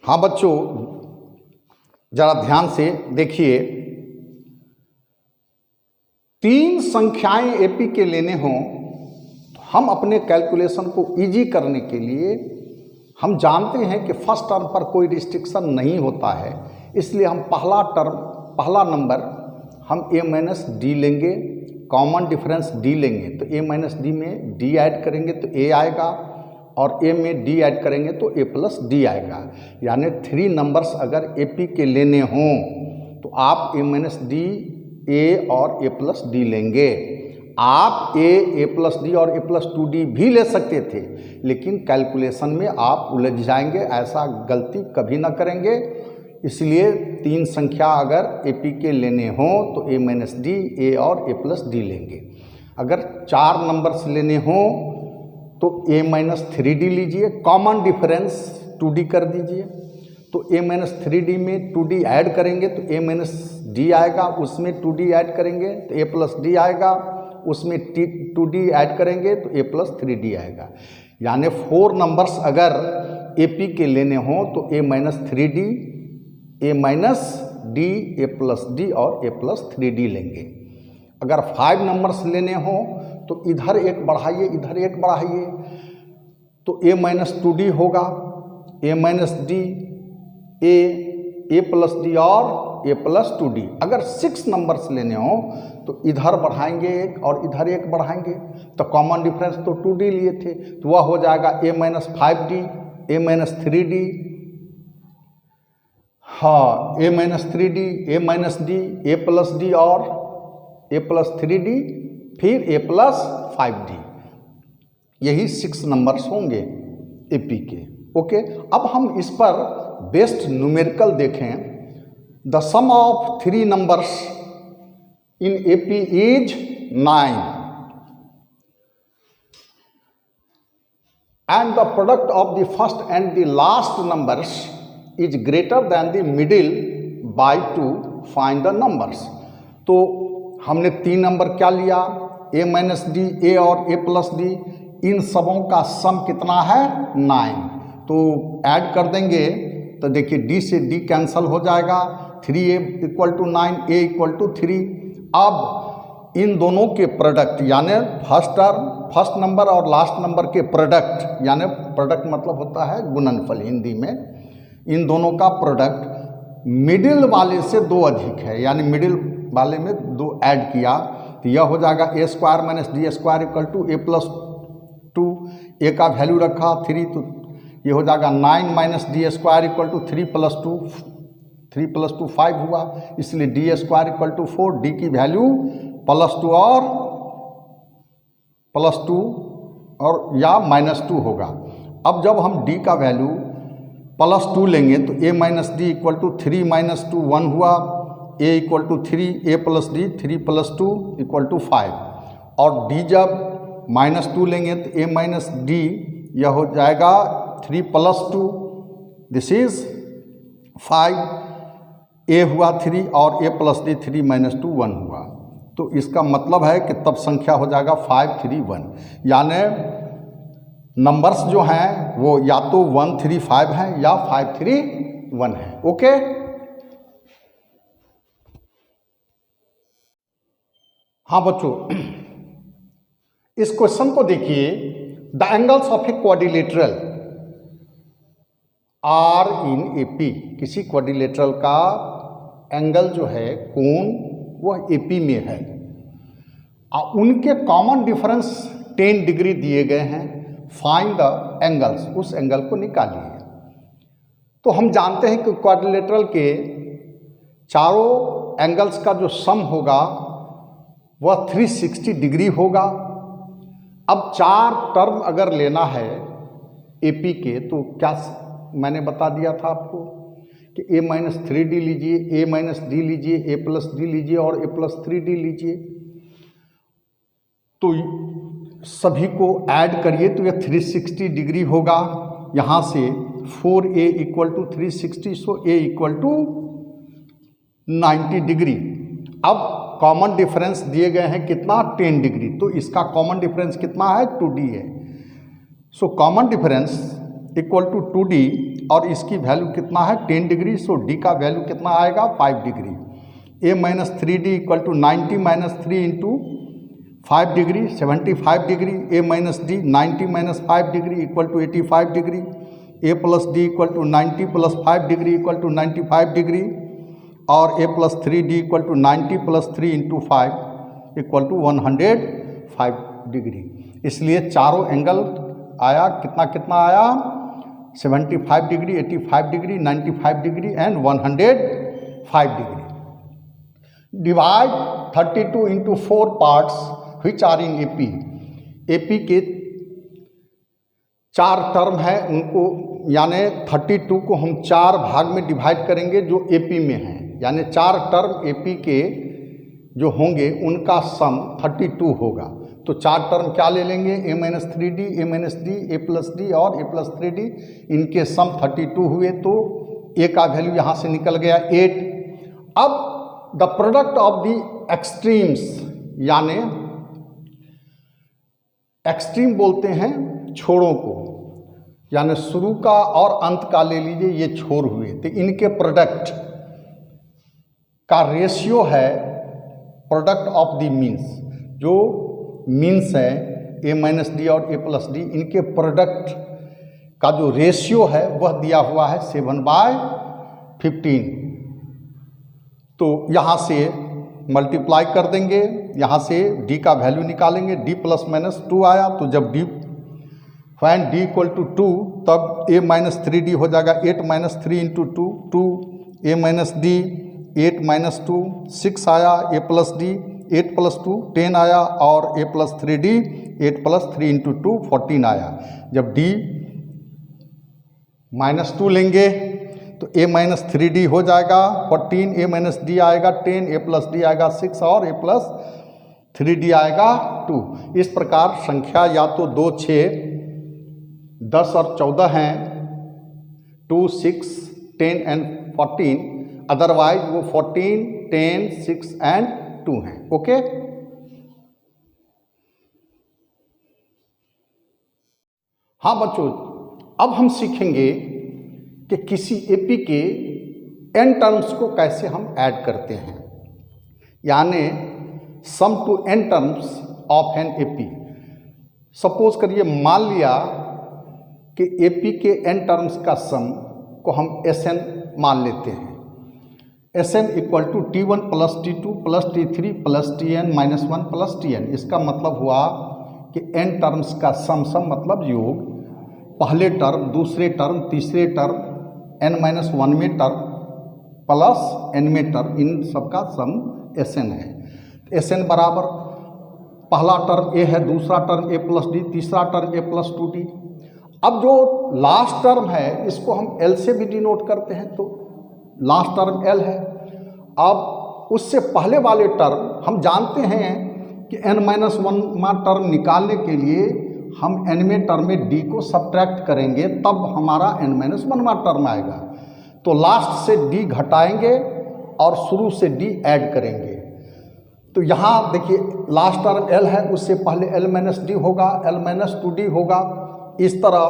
हाँ बच्चों, जरा ध्यान से देखिए। 3 संख्याएं एपी के लेने हों तो हम अपने कैलकुलेशन को इजी करने के लिए हम जानते हैं कि फर्स्ट टर्म पर कोई रिस्ट्रिक्शन नहीं होता है, इसलिए हम पहला नंबर हम a माइनस डी लेंगे, कॉमन डिफरेंस d लेंगे तो a माइनस डी में d ऐड करेंगे तो a आएगा और a में d ऐड करेंगे तो a प्लस डी आएगा। यानी 3 नंबर्स अगर AP के लेने हों तो आप a माइनस डी, a और a प्लस डी लेंगे। आप a प्लस डी और a प्लस 2d भी ले सकते थे, लेकिन कैलकुलेशन में आप उलझ जाएंगे, ऐसा गलती कभी ना करेंगे। इसलिए 3 संख्या अगर AP के लेने हों तो a माइनस डी, a और a प्लस डी लेंगे। अगर 4 नंबर्स लेने हों तो a माइनस 3d लीजिए, कॉमन डिफरेंस 2d कर दीजिए तो a माइनस 3d में 2d ऐड करेंगे तो a माइनस डी आएगा, उसमें 2d ऐड करेंगे तो a प्लस डी आएगा, उसमें 2d ऐड करेंगे तो a प्लस 3d आएगा। यानी 4 नंबर्स अगर AP के लेने हों तो a minus 3d, a minus d, a plus D और a प्लस 3d लेंगे। अगर 5 नंबर्स लेने हों तो इधर एक बढ़ाइए, इधर एक बढ़ाइए तो a माइनस 2d होगा, a minus d, a plus D और a प्लस 2d। अगर 6 नंबर्स लेने हों तो इधर बढ़ाएंगे एक और इधर एक बढ़ाएंगे तो कॉमन डिफरेंस तो 2d लिए थे तो वह हो जाएगा a minus 5d, a minus 3d, हाँ a minus 3d, a minus d, a plus D और a प्लस 3d, फिर a प्लस 5d। यही 6 नंबर्स होंगे AP के। ओके, अब हम इस पर बेस्ट न्यूमेरिकल देखें। The sum of 3 numbers in AP is 9 and the product of the first and the last numbers is greater than the middle by 2, find the numbers. तो हमने 3 number क्या लिया, a माइनस डी, a और a plus d, इन सबों का सम कितना है 9। तो ऐड कर देंगे तो देखिए d से d कैंसल हो जाएगा, 3a equal to 9, a equal to 3। अब इन दोनों के प्रोडक्ट यानी फर्स्ट नंबर और लास्ट नंबर के प्रोडक्ट, यानी प्रोडक्ट मतलब होता है गुणनफल हिंदी में, इन दोनों का प्रोडक्ट मिडिल वाले से 2 अधिक है, यानी मिडिल वाले में 2 ऐड किया तो यह हो जाएगा a square minus d square equal to a plus 2। a का वैल्यू रखा 3 तो ये हो जाएगा 9 minus d square equal to 3 plus 2, 3 plus 2 5 हुआ, इसलिए d square equal to 4, d की वैल्यू प्लस 2 और या माइनस 2 होगा। अब जब हम d का वैल्यू प्लस 2 लेंगे तो a minus D equal to 3 minus 2 1 हुआ, a equal to 3, a plus d 3 plus 2 equal to 5 और d जब माइनस 2 लेंगे तो a माइनस डी यह हो जाएगा 3 प्लस 2, दिस इज 5, a हुआ 3 और a प्लस डी 3 माइनस 2 1 हुआ। तो इसका मतलब है कि तब संख्या हो जाएगा 5 3 1, यानी नंबर्स जो हैं वो या तो 1 3 5 हैं या 5 3 1 है। ओके, हाँ बच्चों, इस क्वेश्चन को देखिए। The angles of a quadrilateral are in AP, किसी क्वाड्रिलेटरल का एंगल जो है कोण वह AP में है, उनके कॉमन डिफरेंस 10 डिग्री दिए गए हैं। फाइंड द एंगल्स, उस एंगल को निकालिए। तो हम जानते हैं कि क्वाड्रिलेटरल के चारों एंगल्स का जो सम होगा वह 360 डिग्री होगा। अब 4 टर्म अगर लेना है AP के तो क्या मैंने बता दिया था आपको कि a माइनस 3d लीजिए, a माइनस डी लीजिए, a प्लस डी लीजिए और a प्लस 3d लीजिए। तो सभी को ऐड करिए तो यह 360 डिग्री होगा। यहाँ से 4a equal to 360, so a equal to 90 degree. अब कॉमन डिफरेंस दिए गए हैं कितना 10 डिग्री, तो इसका कॉमन डिफरेंस कितना है 2d है। So common difference equal to 2d और इसकी वैल्यू कितना है 10 डिग्री, सो डी का वैल्यू कितना आएगा 5 degree. a minus 3d equal to 90 minus 3 into 5 degree 75 degree. a minus D 90 minus 5 degree equal to 85 degree. a plus D equal to 90 plus 5 degree equal to 95 degree और a plus 3d equal to 90 plus 3 into 5 equal to 105 degree. इसलिए चारों angle आया कितना कितना आया 75 degree, 85 degree, 95 degree and 105 degree. Divide 32 into 4 parts which are in AP. AP के 4 term है, उनको यानी 32 को हम 4 भाग में डिवाइड करेंगे जो एपी में हैं, यानी 4 टर्म एपी के जो होंगे उनका सम 32 होगा। तो 4 टर्म क्या ले लेंगे a minus 3d, a minus d, a plus D और a प्लस 3d, इनके सम 32 हुए तो a का वैल्यू यहाँ से निकल गया 8। अब the product of the extremes, यानी एक्सट्रीम बोलते हैं छोरों को, यानी शुरू का और अंत का ले लीजिए, ये छोर हुए तो इनके प्रोडक्ट का रेशियो है प्रोडक्ट ऑफ द मीन्स। जो मीन्स है a माइनस डी और a प्लस डी, इनके प्रोडक्ट का जो रेशियो है वह दिया हुआ है 7/15। तो यहाँ से मल्टीप्लाई कर देंगे, यहाँ से d का वैल्यू निकालेंगे, d प्लस माइनस 2 आया तो जब d फैन d इक्वल टू 2 तब a माइनस 3d हो जाएगा 8 minus 3 into 2 a minus D 8 minus 2 6 आया, a प्लस डी 8 प्लस 2 10 आया और a plus 3d 8 plus 3 into 2 14 आया। जब d माइनस 2 लेंगे तो a माइनस 3d हो जाएगा 14, a माइनस d आएगा 10, a प्लस d आएगा 6 और a प्लस 3d आएगा 2। इस प्रकार संख्या या तो 2, 6, 10 और 14 हैं, 2, 6, 10 एंड 14, अदरवाइज वो 14, 10, 6 एंड 2 हैं। ओके, हाँ बच्चों, अब हम सीखेंगे कि किसी एपी के n टर्म्स को कैसे हम ऐड करते हैं, यानी sum to n terms of N AP. Suppose करिए मान लिया कि एपी के n टर्म्स का सम को हम Sn मान लेते हैं। Sn equal to T1 plus T2 plus T3 plus Tn minus 1 plus Tn। इसका मतलब हुआ कि n टर्म्स का सम मतलब योग, पहले टर्म, दूसरे टर्म, तीसरे टर्म, n माइनस 1 में टर्म प्लस n में टर्म, इन सबका सम Sn है। Sn बराबर पहला टर्म a है, दूसरा टर्म a प्लस डी, तीसरा टर्म a प्लस 2d। अब जो लास्ट टर्म है इसको हम l से भी डिनोट करते हैं, तो लास्ट टर्म l है। अब उससे पहले वाले टर्म हम जानते हैं कि n माइनस 1वां टर्म निकालने के लिए हम nवें टर्म में d को सब्ट्रैक्ट करेंगे, तब हमारा n माइनस 1वां टर्म आएगा। तो लास्ट से d घटाएंगे और शुरू से d ऐड करेंगे। तो यहाँ देखिए लास्ट टर्म l है, उससे पहले l माइनस डी होगा, l माइनस 2d होगा। इस तरह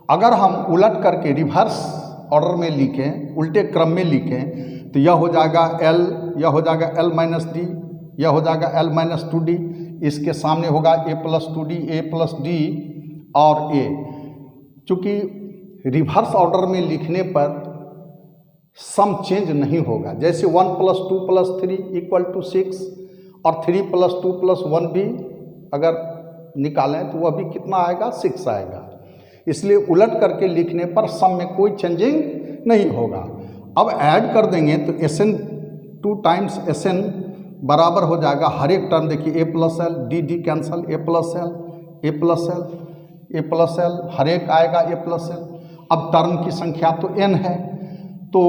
अगर हम उलट करके रिवर्स ऑर्डर में लिखें, उल्टे क्रम में लिखें, तो यह हो जाएगा l, यह हो जाएगा l माइनस डी, यह हो जाएगा l माइनस 2d, इसके सामने होगा a plus 2d, a plus d और a। चूँकि रिवर्स ऑर्डर में लिखने पर सम चेंज नहीं होगा, जैसे 1 प्लस 2 प्लस 3 इक्वल टू 6 और 3 प्लस 2 प्लस 1 भी अगर निकालें तो वह भी कितना आएगा 6 आएगा। इसलिए उलट करके लिखने पर सम में कोई चेंजिंग नहीं होगा। अब ऐड कर देंगे तो Sn 2 टाइम्स Sn बराबर हो जाएगा, हर एक टर्म देखिए a plus L, D cancel, a plus L, a plus L, a plus L, हर एक आएगा a प्लस एल। अब टर्म की संख्या तो n है, तो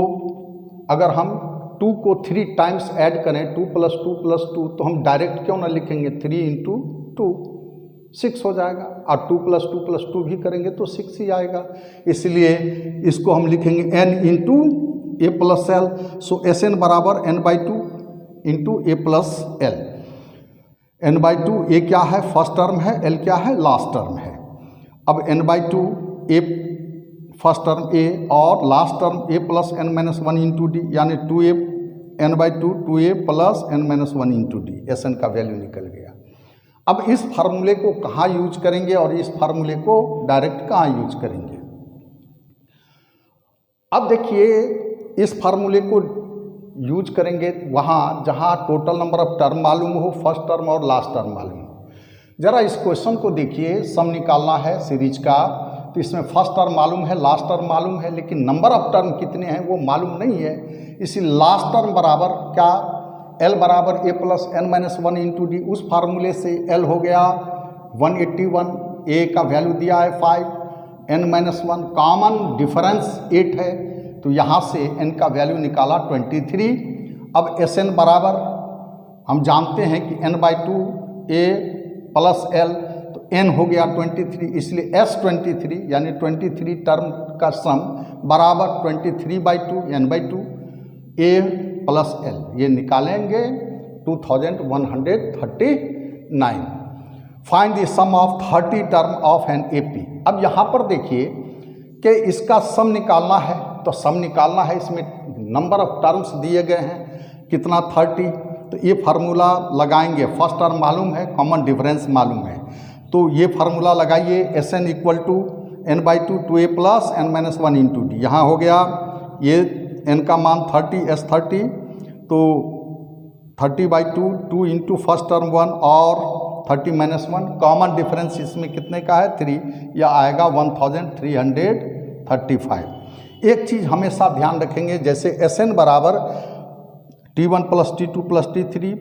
अगर हम 2 को 3 टाइम्स ऐड करें, 2 प्लस 2 प्लस 2, तो हम डायरेक्ट क्यों ना लिखेंगे 3 इंटू 2, 6 हो जाएगा, और 2 प्लस 2 प्लस 2 भी करेंगे तो 6 ही आएगा। इसलिए इसको हम लिखेंगे n इंटू ए प्लस एल। सो Sn बराबर n/2 इंटू ए प्लस एल। n/2 ए क्या है, फर्स्ट टर्म है, l क्या है, लास्ट टर्म है। अब n/2 A first term A और last term A plus N minus one into D, यानी 2a n/2 2a plus n minus one into D, S N का वैल्यू निकल गया। अब इस फार्मूले को कहाँ यूज करेंगे और इस फार्मूले को डायरेक्ट कहाँ यूज करेंगे? अब देखिए, इस फार्मूले को यूज करेंगे वहाँ जहाँ टोटल नंबर ऑफ टर्म मालूम हो, फर्स्ट टर्म और लास्ट टर्म मालूम हो। जरा इस क्वेश्चन को देखिए, सम निकालना है सीरीज का, तो इसमें फर्स्ट टर्म मालूम है, लास्ट टर्म मालूम है, लेकिन नंबर ऑफ टर्म कितने हैं वो मालूम नहीं है। इसी लास्ट टर्म बराबर क्या, L बराबर a plus N minus one into D, उस फार्मूले से L हो गया 181, a का वैल्यू दिया है 5, n minus one, common difference 8 है, तो यहाँ से n का वैल्यू निकाला 23। अब Sn बराबर हम जानते हैं कि n/2 a प्लस L, तो n हो गया 23, इसलिए S23 यानी 23 टर्म का सम बराबर 23/2 n/2 a प्लस L, ये निकालेंगे 2139। Find the sum of 30 term of an AP। अब यहाँ पर देखिए कि इसका सम निकालना है, तो सम निकालना है, इसमें नंबर ऑफ टर्म्स दिए गए हैं, कितना 30, तो ये फार्मूला लगाएंगे। फर्स्ट टर्म मालूम है, कॉमन डिफरेंस मालूम है, तो ये फार्मूला लगाइए, Sn equal to n/2 2a plus n minus one into D. यहाँ हो गया ये n का मान 30 S30, तो 30/2 2 इंटू फर्स्ट टर्म 1 और 30 माइनस 1, कॉमन डिफरेंस इसमें कितने का है 3, यह आएगा 1335। एक चीज़ हमेशा ध्यान रखेंगे, जैसे Sn बराबर T1 plus T2 plus T3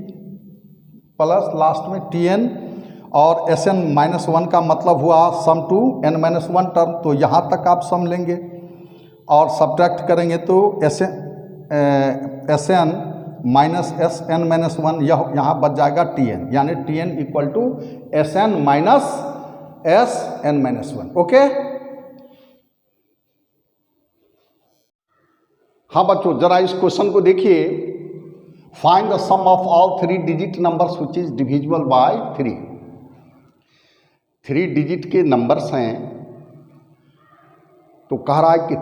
plus last में Tn, और Sn माइनस 1 का मतलब हुआ सम टू n माइनस 1 टर्म, तो यहाँ तक आप सम लेंगे और सब्ट्रैक्ट करेंगे तो Sn माइनस Sn माइनस 1, यह यहाँ बच जाएगा Tn, यानी Tn equal to Sn minus Sn minus 1। Okay, हाँ बच्चों, जरा इस क्वेश्चन को देखिए। Find the sum of all 3 digit numbers which is divisible by 3। 3 digit के नंबर्स हैं, तो कह रहा है कि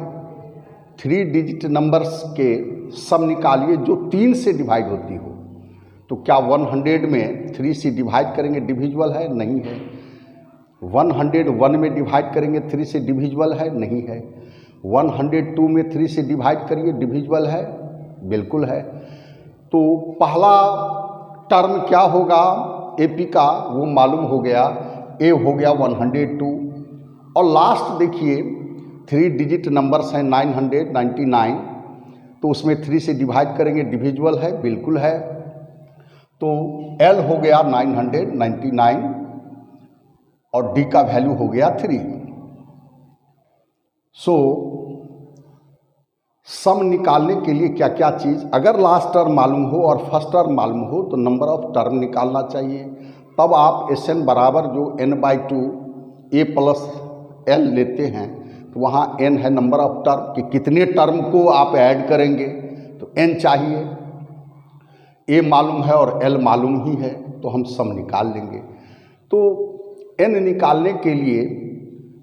3 डिजिट नंबर्स के सम निकालिए जो 3 से डिवाइड होती हो। तो क्या 100 में 3 से डिवाइड करेंगे डिविजिबल है? नहीं है। 101 में डिवाइड करेंगे 3 से डिविजिबल है? नहीं है। 102 में 3 से डिवाइड करिए, डिविजिबल है? बिल्कुल है। तो पहला टर्म क्या होगा AP का, वो मालूम हो गया, A हो गया 102, और लास्ट देखिए 3 डिजिट नंबर्स हैं 999, तो उसमें 3 से डिवाइड करेंगे, डिविजिबल है? बिल्कुल है। तो L हो गया 999 और D का वैल्यू हो गया 3। सो सम निकालने के लिए क्या क्या चीज़, अगर लास्ट टर्म मालूम हो और फर्स्ट टर्म मालूम हो तो नंबर ऑफ टर्म निकालना चाहिए। तब आप Sn बराबर जो n/2 a प्लस L लेते हैं, तो वहाँ n है नंबर ऑफ टर्म कि कितने टर्म को आप ऐड करेंगे, तो n चाहिए। a मालूम है और L मालूम ही है, तो हम सम निकाल लेंगे। तो n निकालने के लिए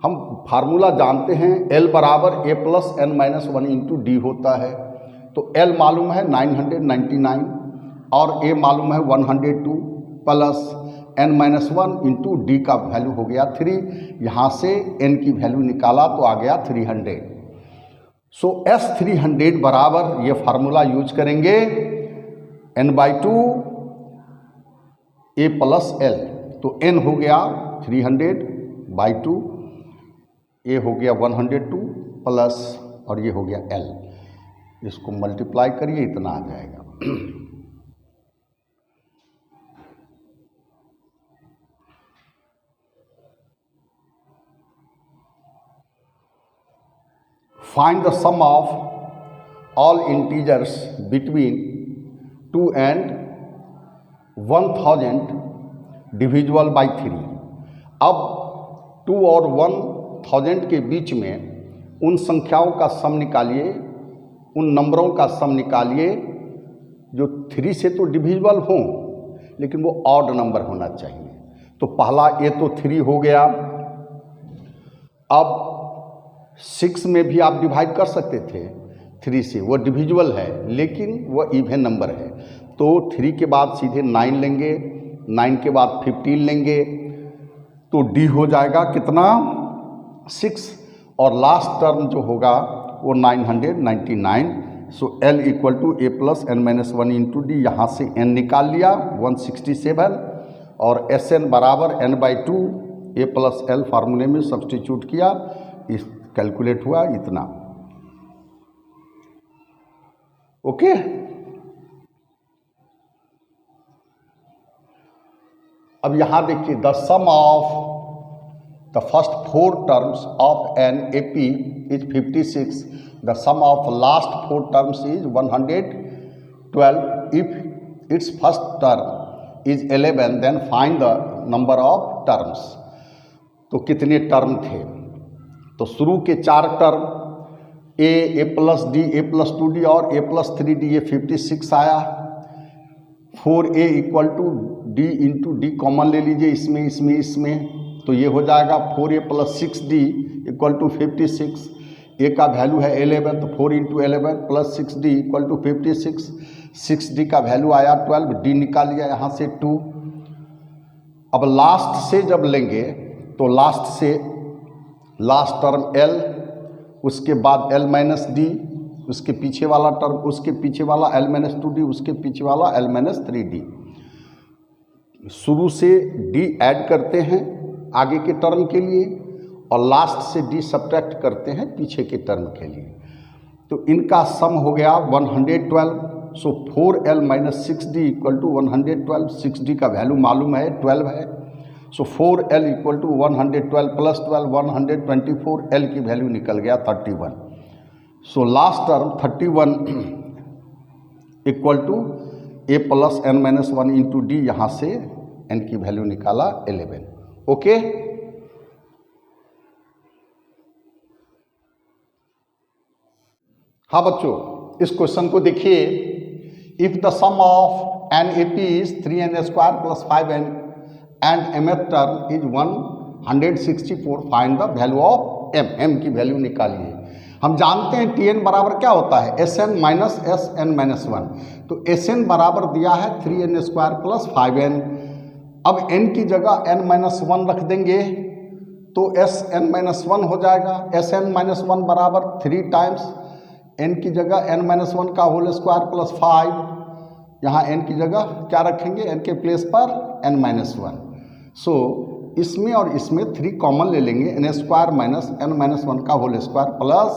हम फार्मूला जानते हैं, L बराबर a plus n minus 1 into D होता है। तो L मालूम है 999 और a मालूम है 102 plus n minus 1 into D का वैल्यू हो गया 3। यहाँ से n की वैल्यू निकाला तो आ गया 300। सो S300 बराबर ये फार्मूला यूज करेंगे n/2 a प्लस L, तो n हो गया 300/2, a हो गया 102 प्लस और ये हो गया L, इसको मल्टीप्लाई करिए, इतना आ जाएगा। Find the sum of all integers between 2 and 1000 divisible by 3। अब 2 और 1000 के बीच में उन संख्याओं का सम निकालिए, उन नंबरों का सम निकालिए जो 3 से तो डिविजिबल हों, लेकिन वो ऑड नंबर होना चाहिए। तो पहला ये तो 3 हो गया। अब 6 में भी आप डिवाइड कर सकते थे 3 से, वो डिविजिबल है लेकिन वो इवन नंबर है। तो 3 के बाद सीधे 9 लेंगे, 9 के बाद 15 लेंगे, तो डी हो जाएगा कितना 6, और लास्ट टर्म जो होगा वो 999। So L equal to A plus N minus 1 into D, यहाँ से एन निकाल लिया 167, और एस एन बराबर n by 2 A plus L फार्मूले में सब्सटीट्यूट किया, इस कैलकुलेट हुआ इतना। ओके, अब यहाँ देखिए the sum of the first 4 terms of an AP is 56. The sum of last 4 terms is 112. If its first term is 11, then find the number of terms. तो कितने टर्म थे? तो शुरू के 4 term A plus D, A plus 2d और A plus 3d, ये 56 आया। 4a equal to D into D common ले लीजिए इसमें इसमें इसमें, तो ये हो जाएगा 4a plus 6d equal to 56। ए का वैल्यू है 11, तो 4 into 11 plus 6d equal to 56। 6d का वैल्यू आया 12, डी निकाल लिया यहाँ से 2। अब लास्ट से जब लेंगे तो लास्ट से लास्ट टर्म l, उसके बाद l माइनस डी, उसके पीछे वाला टर्म, उसके पीछे वाला l माइनस 2d, उसके पीछे वाला l माइनस 3d। शुरू से d ऐड करते हैं आगे के टर्म के लिए और लास्ट से d सब्ट्रैक्ट करते हैं पीछे के टर्म के लिए। तो इनका सम हो गया 112। सो 4l minus 6d equal to 112। 6d का वैल्यू मालूम है 12 है। So 4l equal to 112 plus 12 124, l की वैल्यू निकल गया 31। So last term 31 equal to a plus n minus 1 into D, यहाँ से n की वैल्यू निकाला 11। ओके, हाँ बच्चों, इस क्वेश्चन को देखिए। If the sum of an A P is 3n square plus 5n and mth term is 164, find the value of m। m की वैल्यू निकालिए। हम जानते हैं tn बराबर क्या होता है, sn माइनस sn माइनस 1। तो sn बराबर दिया है 3n स्क्वायर प्लस 5n। अब n की जगह n माइनस 1 रख देंगे तो sn माइनस 1 हो जाएगा। sn माइनस 1 बराबर 3 टाइम्स n की जगह n माइनस 1 का होल स्क्वायर प्लस 5, यहाँ n की जगह क्या रखेंगे, n के प्लेस पर n माइनस 1। सो इसमें और इसमें 3 कॉमन ले लेंगे, n square minus n minus 1 का होल स्क्वायर प्लस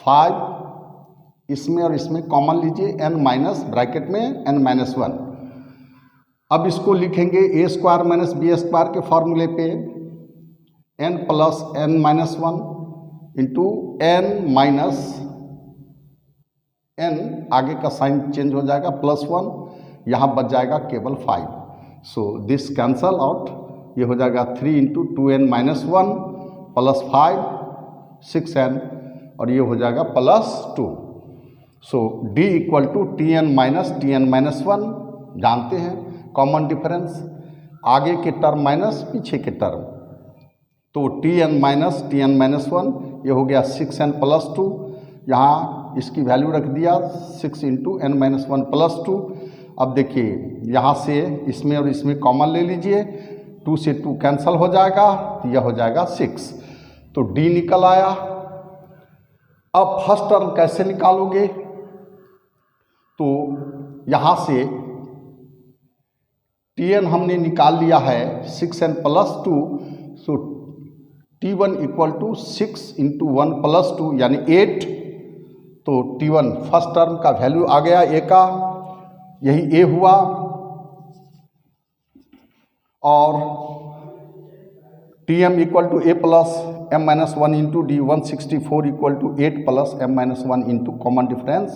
5, इसमें और इसमें कॉमन लीजिए n माइनस ब्रैकेट में n माइनस 1। अब इसको लिखेंगे a square minus B square के फॉर्मूले पे, n plus n minus 1 into n minus n, आगे का साइन चेंज हो जाएगा प्लस 1, यहाँ बच जाएगा केवल 5। सो दिस कैंसल आउट, ये हो जाएगा 3 into 2n minus 1 plus 5 6n, और ये हो जाएगा plus 2। So d equal to tn minus 1, जानते हैं कॉमन डिफरेंस, आगे के टर्म माइनस पीछे के टर्म, तो tn माइनस 1, ये हो गया 6n प्लस 2, यहाँ इसकी वैल्यू रख दिया 6 इंटू n माइनस 1 प्लस 2। अब देखिए यहाँ से इसमें और इसमें कॉमन ले लीजिए, 2 से 2 कैंसल हो जाएगा, तो यह हो जाएगा 6, तो d निकल आया। अब फर्स्ट टर्म कैसे निकालोगे, तो यहाँ से tn हमने निकाल लिया है 6n plus 2, so t1 equal to 6 into 1 plus 2 यानी 8। तो t1 फर्स्ट टर्म का वैल्यू आ गया a का, यही a हुआ, और tm equal to a plus m minus 1 into D, 164 equal to 8 plus m minus 1 into common difference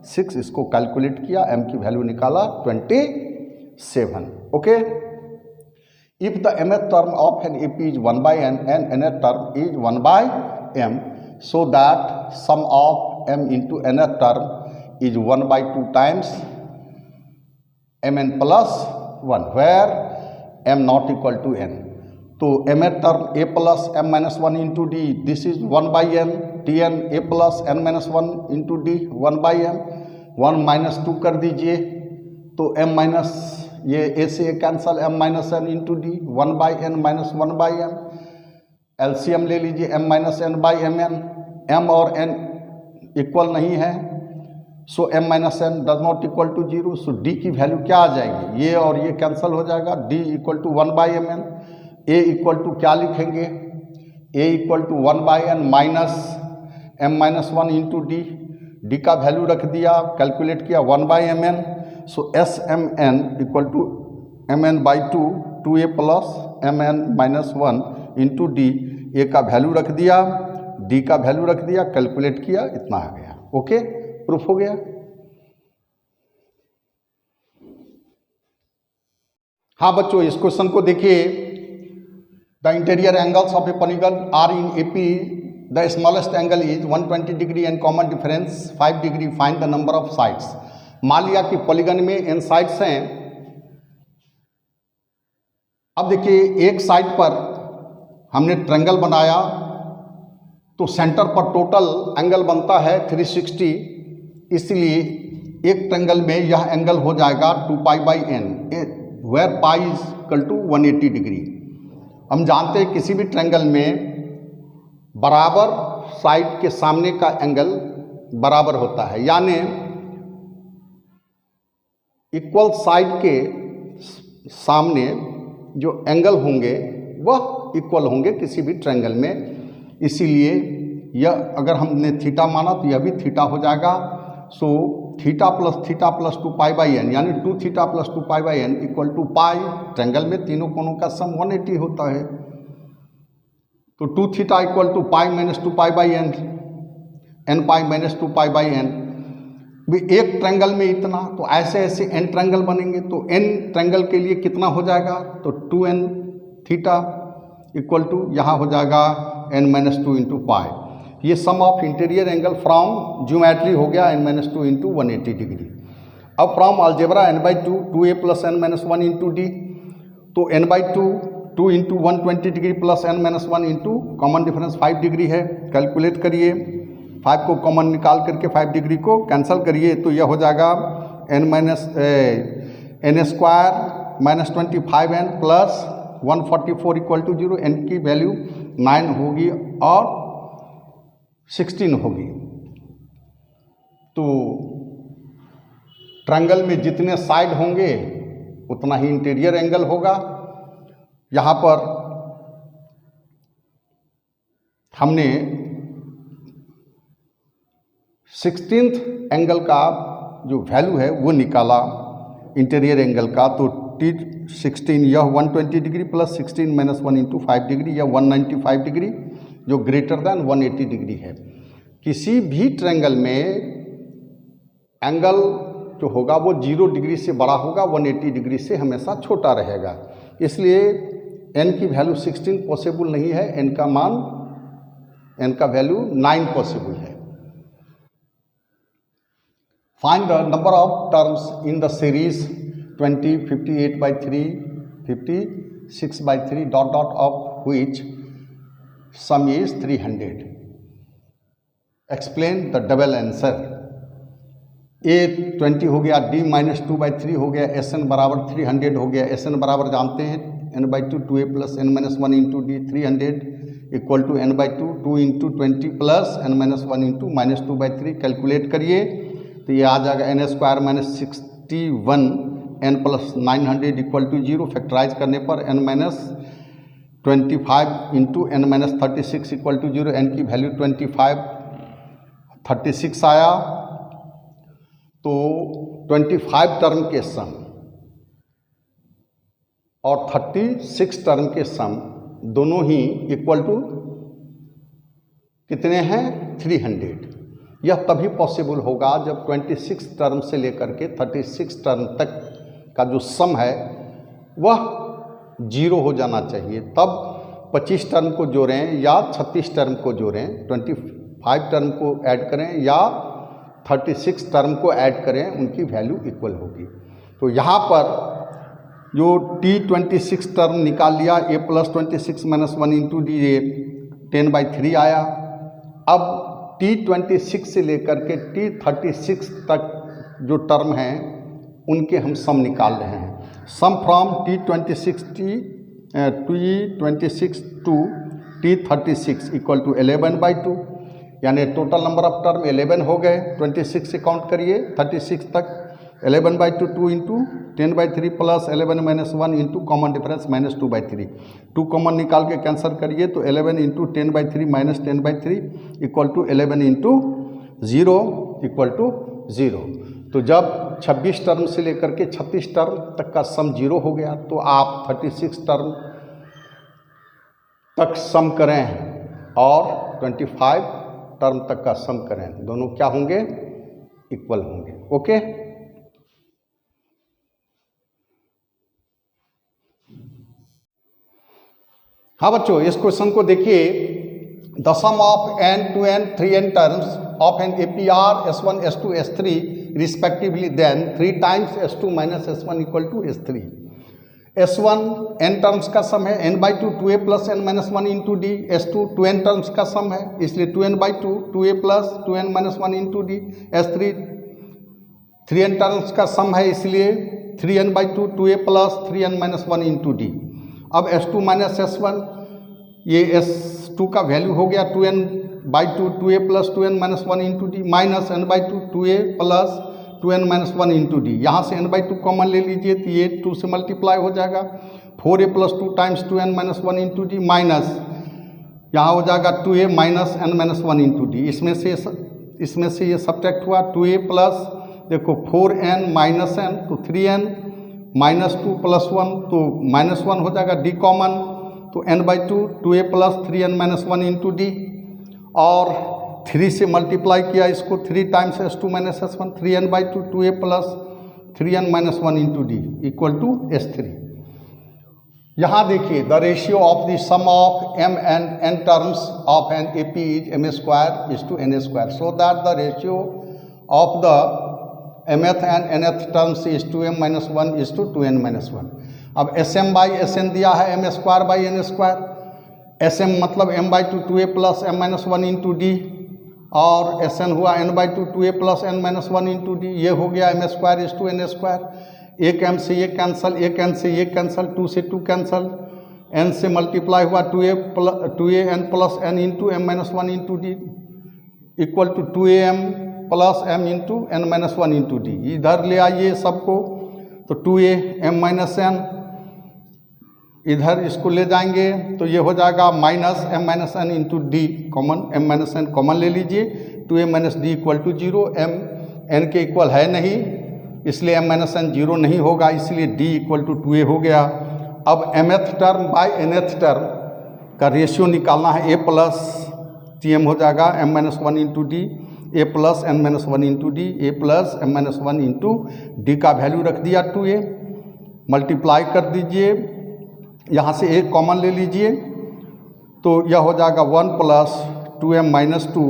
6, इसको कैलकुलेट किया, m की वैल्यू निकाला 27। Okay, if the mth term of an AP is 1 by n and nth term is 1 by m, so that sum of m into nth term is 1 by 2 times mn plus 1, where m not equal to n। तो M a term A plus M minus one into D, this is 1/n, T N A plus N minus one into D 1/m, 1 माइनस 2 कर दीजिए तो m minus ये a से cancel, m minus N into D 1/n minus 1/m, LCM ले लीजिए m minus N by M N, m और n equal नहीं है, so m minus N does not equal to 0, so d की value क्या आ जाएगी, ये और ये कैंसिल हो जाएगा, d equal to 1/mn, a equal to क्या लिखेंगे, a equal to 1/n minus m minus 1 into D, d का वैल्यू रख दिया, कैलकुलेट किया 1/mn, so SMN equal to mn by 2, 2a plus mn minus 1 into D, A का value रख दिया, D का वैल्यू रख दिया, कैलकुलेट किया, इतना आ गया। ओके, प्रूफ हो गया। हाँ बच्चों, इस क्वेश्चन को देखिए, the interior angles of a polygon are in AP, the smallest angle is 120 degree and common difference 5 degree, find the number of sides. मान लिया कि पॉलीगन में n साइड्स हैं। अब देखिए, एक साइड पर हमने ट्रायंगल बनाया तो सेंटर पर टोटल एंगल बनता है 360, इसलिए एक ट्रायंगल में यह एंगल हो जाएगा 2π/n, where pi is equal to 180 degree. हम जानते हैं किसी भी ट्रायंगल में बराबर साइड के सामने का एंगल बराबर होता है, यानी इक्वल साइड के सामने जो एंगल होंगे वह इक्वल होंगे किसी भी ट्रायंगल में, इसीलिए यह अगर हमने थीटा माना तो यह भी थीटा हो जाएगा। सो थीटा प्लस 2π/n यानी 2θ plus 2π/n equal to pi, triangle में तीनों कोनों का सम 180 होता है, तो 2θ equal to pi minus 2π/n, n pi minus 2π/n। भी एक ट्रायंगल में इतना, तो ऐसे ऐसे n ट्रायंगल बनेंगे, तो n ट्रायंगल के लिए कितना हो जाएगा, तो 2n थीटा इक्वल टू यहाँ हो जाएगा n माइनस 2 इंटू पाई। ये sum of interior angle from geometry हो गया n माइनस 2 इंटू 180 डिग्री। अब from algebra n/2, 2a plus n minus 1 into D, तो n/2 2 into 120 degree plus n minus 1 into common difference 5 degree है, calculate करिए, 5 को common निकाल करके 5 degree को कैंसिल करिए, तो यह हो जाएगा n square minus 25n plus 144 equal to 0, n की वैल्यू 9 होगी और 16 होगी। तो ट्रायंगल में जितने साइड होंगे उतना ही इंटीरियर एंगल होगा। यहाँ पर हमने 16th एंगल का जो वैल्यू है वो निकाला इंटीरियर एंगल का, तो T16 यह 120 degree plus 16 minus 1 into 5 degree, यह 195 डिग्री जो ग्रेटर दैन 180 डिग्री है। किसी भी ट्रायंगल में एंगल जो होगा वो 0 डिग्री से बड़ा होगा, 180 डिग्री से हमेशा छोटा रहेगा, इसलिए n की वैल्यू 16 पॉसिबल नहीं है, n का वैल्यू 9 पॉसिबल है। Find the number of terms in the series 20, 58/3, 56/3 dot dot of which sum is 300. Explain the double answer. A 20 हो गया, D माइनस 2/3 हो गया, SN बराबर 300 हो गया। SN बराबर जानते हैं n/2 2a plus n minus 1 into D, 300 equal to n/2 2 into 20 plus n minus 1 into minus 2/3। Calculate करिए तो ये आ जाएगा n square minus 61 n plus 900 equal to 0। Factorise करने पर n minus 25 into n minus 36 equal to 0। n की value 36 आया, तो 25 टर्म के सम और 36 टर्म के सम दोनों ही इक्वल टू कितने हैं, 300। यह तभी पॉसिबल होगा जब 26 टर्म से लेकर के 36 टर्म तक का जो सम है वह 0 हो जाना चाहिए। तब 25 टर्म को जोड़ें या 36 टर्म को जोड़ें, 25 टर्म को ऐड करें या 36 टर्म को ऐड करें, उनकी वैल्यू इक्वल होगी। तो यहाँ पर जो T26 टर्म निकाल लिया, a plus 26 minus 1 into D, ये 10/3 आया। अब T26 से लेकर के T36 तक जो टर्म हैं उनके हम सम निकाल रहे हैं। Sum from T26 to T36 equal to 11/2, यानी टोटल नंबर ऑफ टर्म 11 हो गए। 26 से काउंट करिए 36 तक, 11/2 2 into 10/3 plus 11 minus 1 into common difference -2/3, 2 common निकाल के कैंसिल करिए तो 11 into 10/3 minus 10/3 equal to 11 into 0 equal to 0। तो जब 26 टर्म से लेकर के 36 टर्म तक का सम 0 हो गया तो आप 36 टर्म तक सम करें और 25 टर्म तक का सम करें, दोनों क्या होंगे? इक्वल होंगे। ओके, हाँ बच्चों, इस क्वेश्चन को देखिए। The sum of n 2n 3n terms of an APR S1 S2 S3 respectively then 3 times S2 minus S1 equal to S3। S1 n terms का सम है, n/2 2a plus n minus 1 into D. S2 2n terms का sum है, इसलिए 2n/2 2a plus 2n minus 1 into D. S3 3n terms का sum है, इसलिए 3n/2 2a plus 3n minus 1 into D. अब S2 minus S1, ये S2 का value हो गया 2n/2 2a plus 2n minus 1 into D minus n/2 2a plus 2n minus 1 into D. यहाँ से n/2 कॉमन ले लीजिए तो ये 2 से मल्टीप्लाई हो जाएगा, 4a plus 2 times 2n minus 1 into D minus यहाँ हो जाएगा 2a minus n minus 1 into D. इसमें से ये सब्ट्रैक्ट हुआ 2a प्लस देखो 4n माइनस n तो 3n माइनस 2 प्लस 1 तो माइनस 1 हो जाएगा, डी कॉमन तो n/2 2a plus 3n minus 1 into D और 3 से मल्टीप्लाई किया इसको 3 times S2 minus S1, 3n/2 2a plus 3n minus 1 into D equal to S3। यहाँ देखिए the ratio of the sum of m and n terms of an AP is m² is to n², so that the ratio of the mth and nth terms is 2m minus 1 is to 2n minus 1। अब Sm/Sn दिया है m²/n², Sm मतलब m/2 2a plus m minus 1 into D और Sn हुआ n/2 2a plus n minus 1 into D. ये हो गया m² is to n²। एक m से ये कैंसल, एक n से ये कैंसल, 2 से 2 कैंसल, n से मल्टीप्लाई हुआ 2an plus n into m minus 1 into D equal to 2am plus m into n minus 1 into D. इधर ले आइए सबको तो 2am माइनस n, इधर इसको ले जाएंगे तो ये हो जाएगा minus m minus n into D common, m minus n common ले लीजिए, 2a minus D equal to 0, m n के इक्वल है नहीं इसलिए m माइनस n 0 नहीं होगा, इसलिए d इक्वल टू 2a हो गया। अब mth term by nth term का रेशियो निकालना है, a प्लस tm हो जाएगा m minus 1 into D, a plus n minus 1 into D, a plus m minus 1 into D का वैल्यू रख दिया 2a, मल्टीप्लाई कर दीजिए, यहाँ से एक कॉमन ले लीजिए तो यह हो जाएगा 1 प्लस 2m माइनस 2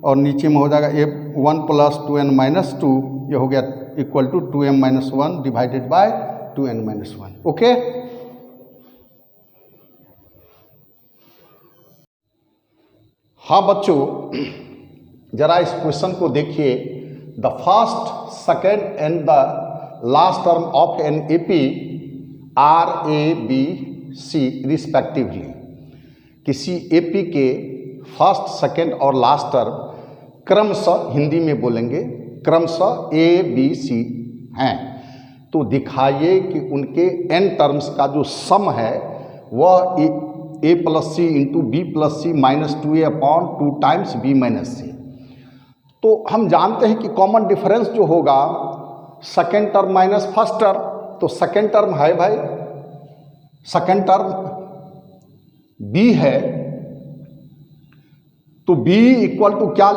और नीचे में हो जाएगा a 1 प्लस 2n माइनस 2, यह हो गया equal to 2m minus 1 divided by 2n minus 1। Okay, हाँ बच्चों जरा इस क्वेश्चन को देखिए। The first, second and the last term of an AP R, A, B, C respectively. किसी AP के फर्स्ट, सेकेंड और लास्ट टर्म क्रमशः, हिंदी में बोलेंगे क्रमशः A, B, C हैं, तो दिखाइए कि उनके n टर्म्स का जो सम है वह a plus C into B plus C minus 2a upon 2 times b minus C. तो हम जानते हैं कि कॉमन डिफरेंस जो होगा second term minus first term, तो सेकेंड टर्म है भाई, सेकेंड टर्म b है तो b इक्वल टू क्या,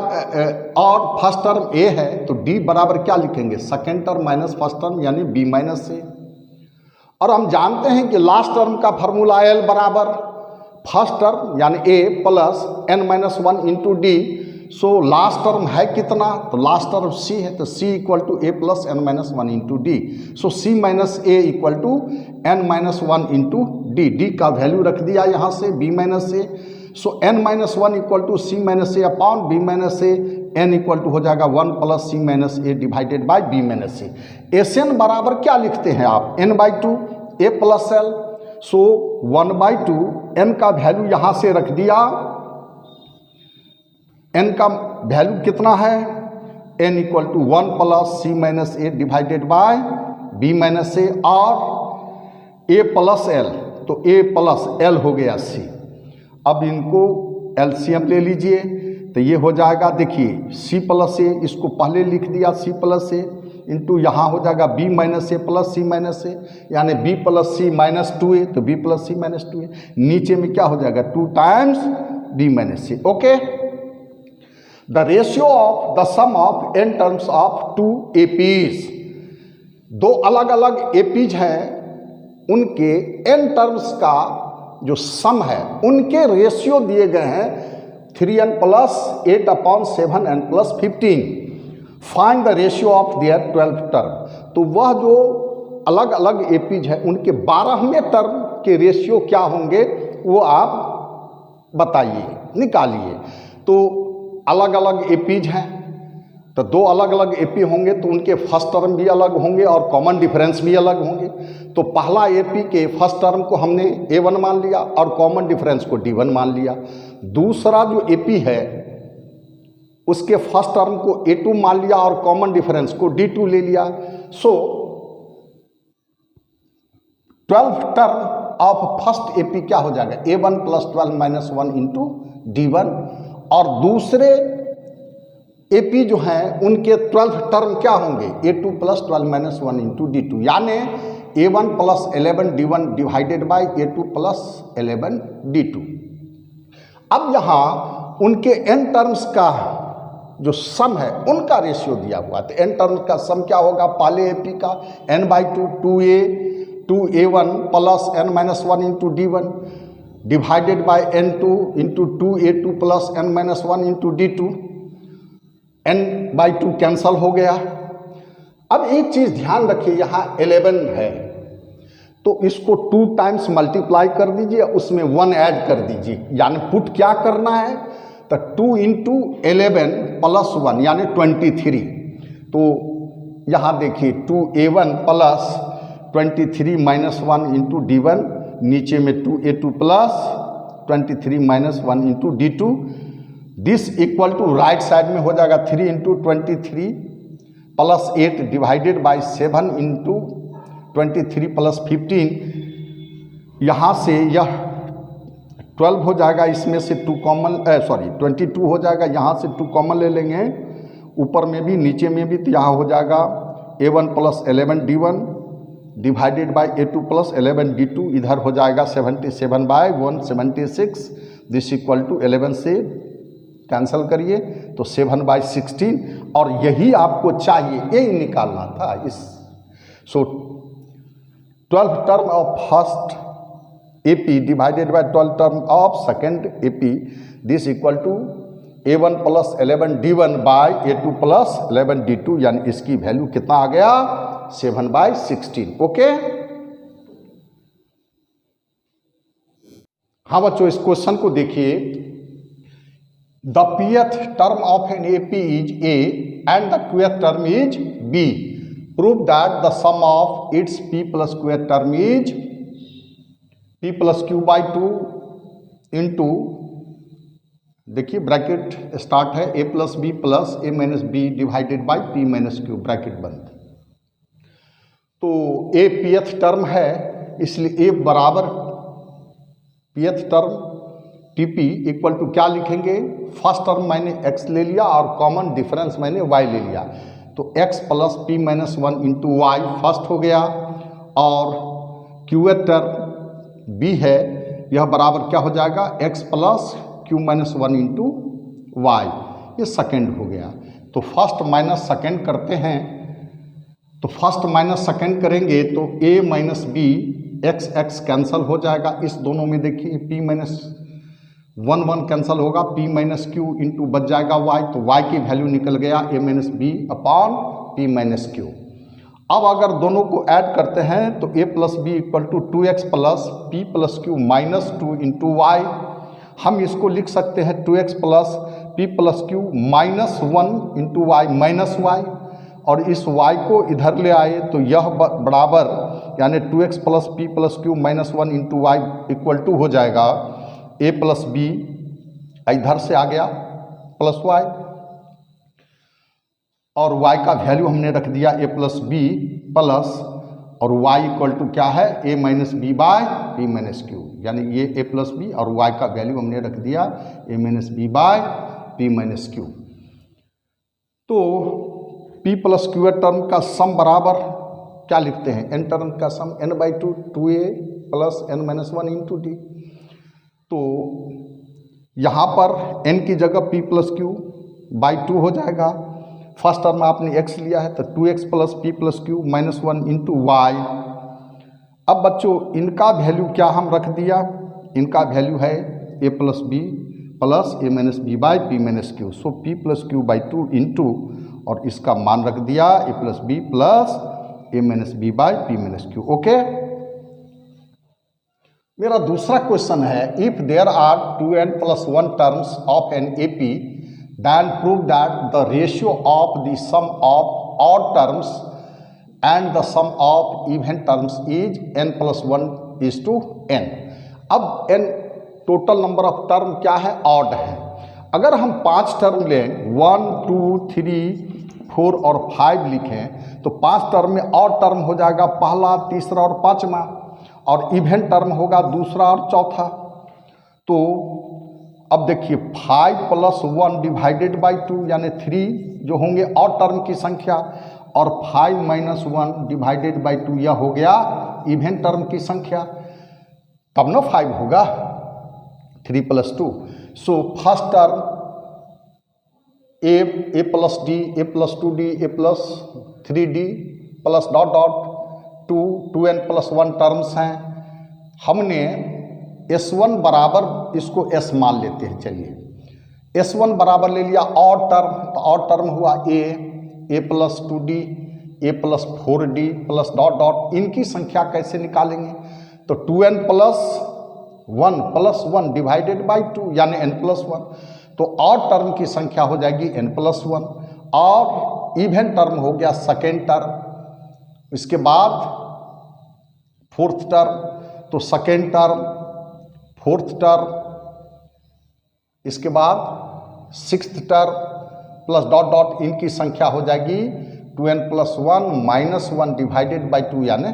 और फर्स्ट टर्म a है तो d बराबर क्या लिखेंगे, second term minus first term यानी b माइनस से। और हम जानते हैं कि लास्ट टर्म का फार्मूला l बराबर फर्स्ट टर्म यानी a plus n minus 1 into D so last term है कितना, तो लास्ट टर्म सी है, तो C equal to A plus N minus one into D. So C minus A equal to N minus one into D. D का value रख दिया यहाँ से बी माइनस ए। सो N minus one equal to C minus A upon B minus A. N equal to हो जाएगा one plus C minus A divided by B minus A. S N बराबर क्या लिखते हैं आप, N by two A plus L. So one by two N का value यहाँ से रख दिया, एन का वैल्यू कितना है, N equal to one plus C minus A divided by B minus A और ए प्लस एल, तो ए प्लस एल हो गया सी। अब इनको एलसीएम ले लीजिए, तो ये हो जाएगा, देखिए सी प्लस ए, इसको पहले लिख दिया सी प्लस ए इंटू यहाँ हो जाएगा B minus A plus C minus A, यानी B plus C minus two A, तो B plus C minus two A. नीचे में क्या हो जाएगा, two times B minus C. Okay, the ratio of the sum of N terms of two APs. दो अलग अलग एपीज हैं, उनके एन टर्म्स का जो सम है उनके रेशियो दिए गए हैं 3n plus 8 upon 7n plus 15। Find the ratio of their 12th term. तो वह जो अलग अलग एपीज है उनके 12वें टर्म के रेशियो क्या होंगे वो आप बताइए, निकालिए। तो अलग अलग एपीज हैं, तो दो अलग अलग एपी होंगे तो उनके फर्स्ट टर्म भी अलग होंगे और कॉमन डिफरेंस भी अलग होंगे। तो पहला एपी के फर्स्ट टर्म को हमने A1 मान लिया और कॉमन डिफरेंस को D1 मान लिया। दूसरा जो एपी है उसके फर्स्ट टर्म को A2 मान लिया और कॉमन डिफरेंस को D2 ले लिया। सो 12th term of first AP क्या हो जाएगा, A1 plus 12 minus 1 into D1। और दूसरे एपी जो हैं उनके 12th टर्म क्या होंगे, A2 plus 12 minus 1 into D2, यानी A1 plus 11 D1 divided by A2 plus 11 D2। अब यहाँ उनके एन टर्म्स का जो सम है उनका रेशियो दिया हुआ, तो एन टर्म्स का सम क्या होगा, पहले एपी का n by two 2A1 plus n minus 1 into D1 divided by N2 into 2A2 plus n minus 1 into D2। n by two cancel हो गया। अब एक चीज़ ध्यान रखिए, यहाँ 11 है तो इसको 2 टाइम्स मल्टीप्लाई कर दीजिए, उसमें 1 ऐड कर दीजिए, यानी पुट क्या करना है, तो 2 इंटू 11 प्लस 1 यानी 23। तो यहाँ देखिए 2A1 plus 23 minus 1 into D1, नीचे में 2A2 plus 23 minus 1 into D2। This equal to right side में हो जाएगा 3 into 23 plus 8 divided by 7 into 23 plus 15। यहाँ से यह 12 हो जाएगा, इसमें से 2 कॉमन 22 हो जाएगा, यहाँ से 2 कॉमन ले लेंगे, ऊपर में भी नीचे में भी, तो यहाँ हो जाएगा A1 plus 11 D1 divided by A2 plus 11 D2। इधर हो जाएगा 77 बाई 176। दिस इक्वल टू 11 से कैंसल करिए तो 7 बाई 16, और यही आपको चाहिए, यही निकालना था इस। So 12th term of first AP divided by 12th term of second AP, this equal to A1 plus 11 D1 by A2 plus 11 D2, यानी इसकी वैल्यू कितना आ गया, 7 बाई 16। ओके, हाँ बच्चों, इस क्वेश्चन को देखिए। The pth term of an AP is A and the qth term is B. Prove that the sum of its P plus qth term is P plus Q by 2 into, देखिए bracket start है, A plus B plus A minus B divided by P minus Q, bracket बंद। तो A pth term है, इसलिए A बराबर pth term TP equal to क्या लिखेंगे, first term मैंने x ले लिया और कॉमन डिफरेंस मैंने y ले लिया, तो x plus P minus 1 into Y first हो गया, और qth टर्म B है, यह बराबर क्या हो जाएगा, x plus Q minus 1 into Y, ये सेकेंड हो गया। तो फर्स्ट माइनस सेकेंड करते हैं, तो फर्स्ट माइनस सेकेंड करेंगे तो A minus B x cancel हो जाएगा, इस दोनों में देखिए P माइनस 1 1 कैंसिल होगा, p माइनस क्यू इंटू बच जाएगा y, तो y की वैल्यू निकल गया a minus B upon p minus Q. अब अगर दोनों को ऐड करते हैं तो a plus B equal to 2x plus p plus Q minus 2 into Y. हम इसको लिख सकते हैं 2x plus p plus Q minus 1 into Y minus Y, और इस y को इधर ले आए तो यह बराबर यानी 2x plus P plus Q minus 1 into Y equal to हो जाएगा a प्लस बी, इधर से आ गया प्लस वाई, और y का वैल्यू हमने रख दिया a प्लस बी प्लस, और y इक्वल टू क्या है a minus B by P minus Q, यानी ये a प्लस बी और y का वैल्यू हमने रख दिया a minus B by P minus Q. तो p प्लस क्यू टर्म का सम बराबर क्या लिखते हैं, n टर्म का सम n by 2 2a plus n minus 1 into D. तो यहाँ पर n की जगह p प्लस क्यू बाई 2 हो जाएगा। फर्स्ट टर्म में आपने x लिया है तो 2x plus P plus Q minus 1 into Y. अब बच्चों इनका वैल्यू क्या हम रख दिया, इनका वैल्यू है a plus B plus a minus B by P minus Q, so p plus Q by 2 into, और इसका मान रख दिया a plus B plus a minus B by P minus Q. Okay, मेरा दूसरा क्वेश्चन है, if there are 2n plus 1 terms of an AP, then prove that the ratio of the sum of odd terms and the sum of even terms is n plus 1 is to n। अब n total number of term क्या है, odd है। अगर हम 5 term लें 1 2 3 4 और 5 लिखें तो 5 टर्म में ऑड टर्म हो जाएगा पहला, तीसरा और पांचवा, और इवन टर्म होगा दूसरा और चौथा। तो अब देखिए 5 प्लस 1 डिवाइडेड बाई 2 यानी 3 जो होंगे ऑड टर्म की संख्या, और 5 माइनस 1 डिवाइडेड बाई 2 यह हो गया इवन टर्म की संख्या, तब ना 5 होगा 3 plus 2। So first term a plus D, A plus 2d, A plus 3d plus dot dot 2n plus 1 terms हैं। हमने S1 बराबर इसको S मान लेते हैं, चलिए S1 बराबर ले लिया ऑड टर्म, तो ऑड टर्म हुआ a plus 2d, a plus 4d plus dot dot, इनकी संख्या कैसे निकालेंगे, तो 2n प्लस 1 डिवाइडेड बाई 2 यानी n प्लस 1, तो ऑड टर्म की संख्या हो जाएगी n प्लस 1, और इवन टर्म हो गया सेकेंड टर्म। इसके बाद फोर्थ टर्म, तो सेकेंड टर्म, फोर्थ टर्म, इसके बाद sixth term plus dot dot, इनकी संख्या हो जाएगी 2n plus 1 minus 1 divided by 2 यानी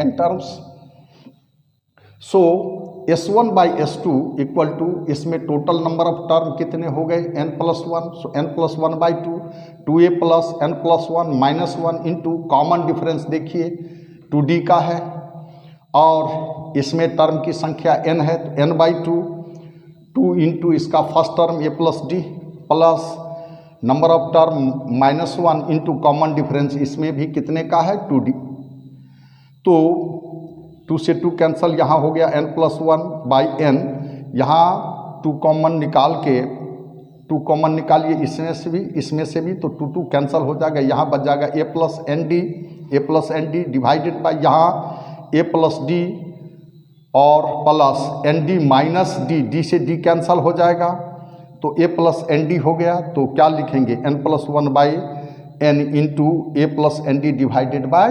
n terms. So S1 by S2 equal to, इसमें टोटल नंबर ऑफ टर्म कितने हो गए n plus 1, so n plus 1 by 2, 2a plus n plus 1 minus 1 into, common difference देखिए 2d का है, और इसमें टर्म की संख्या n है तो n बाई 2 इंटू इसका first term a plus D plus number of term minus 1 into common difference, इसमें भी कितने का है 2d। तो 2 से 2 कैंसल, यहाँ हो गया n प्लस 1 बाई n, यहाँ 2 कॉमन निकाल के, 2 कॉमन निकालिए इसमें से भी तो 2 कैंसल हो जाएगा, यहाँ बच जाएगा a plus N D divided by यहाँ a प्लस डी और plus N D minus D से डी कैंसल हो जाएगा, तो a प्लस एन डी हो गया। तो क्या लिखेंगे n plus 1 by n into a plus N D divided by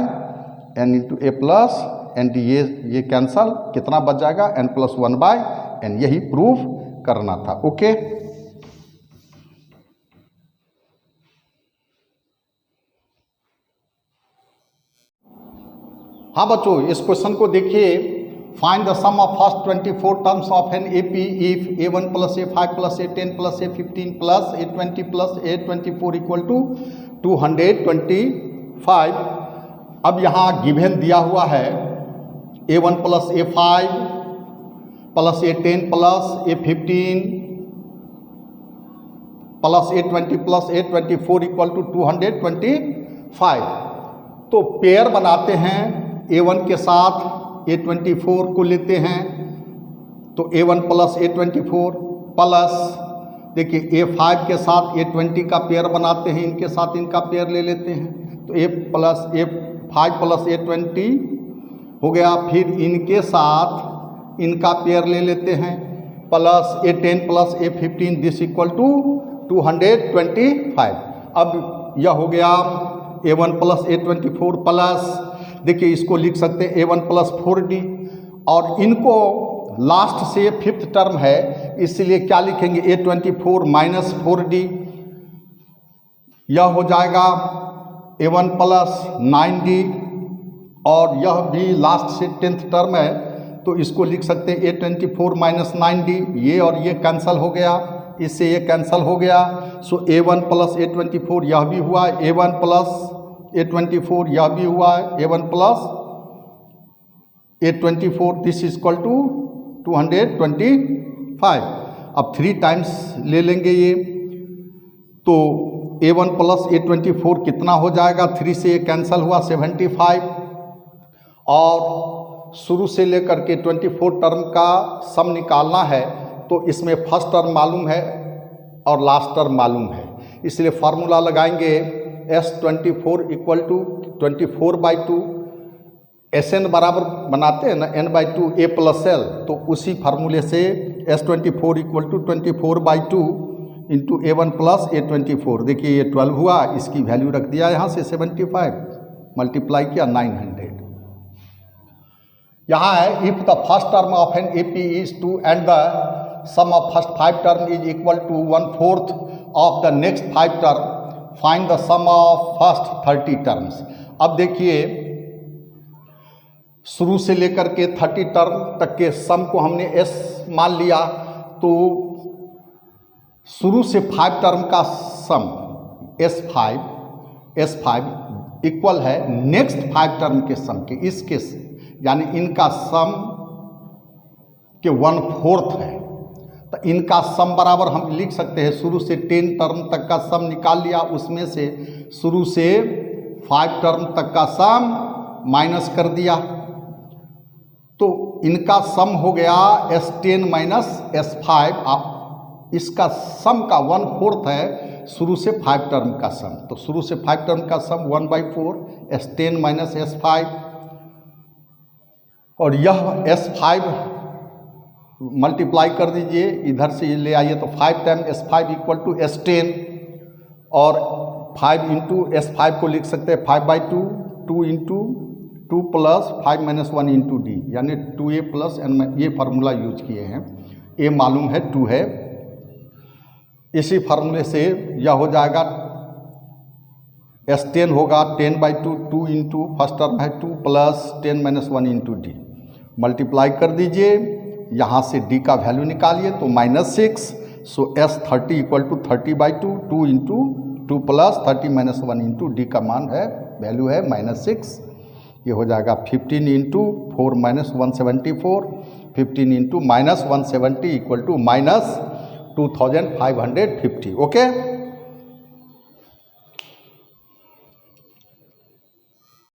n into a plus N D, ये कैंसल, कितना बच जाएगा n प्लस 1 बाई n, यही प्रूफ करना था। ओके, हाँ बच्चों इस क्वेश्चन को देखिए, find the sum of first 24 terms of an AP इफ a1 plus a5 plus a10 plus a15 plus a20 plus a24 equal to 225। अब यहाँ गिवन दिया हुआ है a1 plus a5 plus a10 plus a15 plus a20 plus a24 equal to 225। तो pair बनाते हैं, a1 के साथ a24 को लेते हैं, तो a1 प्लस a24 प्लस, देखिए A5 के साथ A20 का पेयर बनाते हैं, इनके साथ इनका पेयर ले लेते हैं, तो A5 प्लस A20 हो गया। फिर इनके साथ इनका पेयर ले लेते हैं, plus A10 plus A15, this equal to 225। अब यह हो गया A1 प्लस A24 प्लस, देखिए इसको लिख सकते हैं A1 प्लस 4D, और इनको लास्ट से फिफ्थ टर्म है इसलिए क्या लिखेंगे A24 माइनस 4D, यह हो जाएगा A1 प्लस 9D, और यह भी लास्ट से 10th टर्म है तो इसको लिख सकते हैं A24 माइनस 9D, ये और ये कैंसिल हो गया, इससे ये कैंसिल हो गया। सो A1 प्लस A24 यह भी हुआ, A1 प्लस A24 यह भी हुआ, A1 plus A24, this is equal to 225। अब 3 टाइम्स ले लेंगे ये, तो A1 प्लस A24 कितना हो जाएगा, 3 से ये कैंसिल हुआ 75, और शुरू से लेकर के 24 टर्म का सम निकालना है तो इसमें फर्स्ट टर्म मालूम है और लास्ट टर्म मालूम है, इसलिए फार्मूला लगाएंगे S24 इक्वल टू 24/2, Sn बराबर बनाते हैं ना n/2 A प्लस L, तो उसी फार्मूले से S24 equal to 24/2 into A1 plus A24, देखिए ये 12 हुआ, इसकी वैल्यू रख दिया यहाँ से 75, मल्टीप्लाई किया 900। यहाँ है if the first term of an AP is 2 and the sum of first 5 term is equal to 1/4 of the next 5 term, find the sum of first 30 terms. अब देखिए शुरू से लेकर के 30 टर्म तक के सम को हमने S मान लिया, तो शुरू से 5 टर्म का सम S5 इक्वल है नेक्स्ट 5 टर्म के सम के, इसके यानी इनका सम के 1/4 है, तो इनका सम बराबर हम लिख सकते हैं, शुरू से 10 टर्म तक का सम निकाल लिया, उसमें से शुरू से 5 टर्म तक का सम माइनस कर दिया, तो इनका सम हो गया S10 माइनस S5। आप इसका सम का 1/4 है शुरू से 5 टर्म का सम, तो शुरू से 5 टर्म का सम 1/4 S10 माइनस S5, और यह S5 मल्टीप्लाई कर दीजिए, इधर से ले आइए तो 5 time S5 equal to S10, और 5 इंटू S5 को लिख सकते हैं 5/2, 2 into 2 plus 5 minus 1 into D, यानी 2A प्लस N, ये फार्मूला यूज किए हैं, A मालूम है 2 है, इसी फार्मूले से यह हो जाएगा S10 होगा 10/2, 2 इंटू फर्स्ट टर्म है 2 plus 10 minus 1 into D, multiply कर दीजिए, यहाँ से D का वैल्यू निकालिए तो -6, so S30 equal to 30/2, 2 into 2 plus 30 minus 1 into D का मान है, वैल्यू है -6, ये हो जाएगा 15 into 4 minus 174, 15 into -170 equal to -2550। Okay.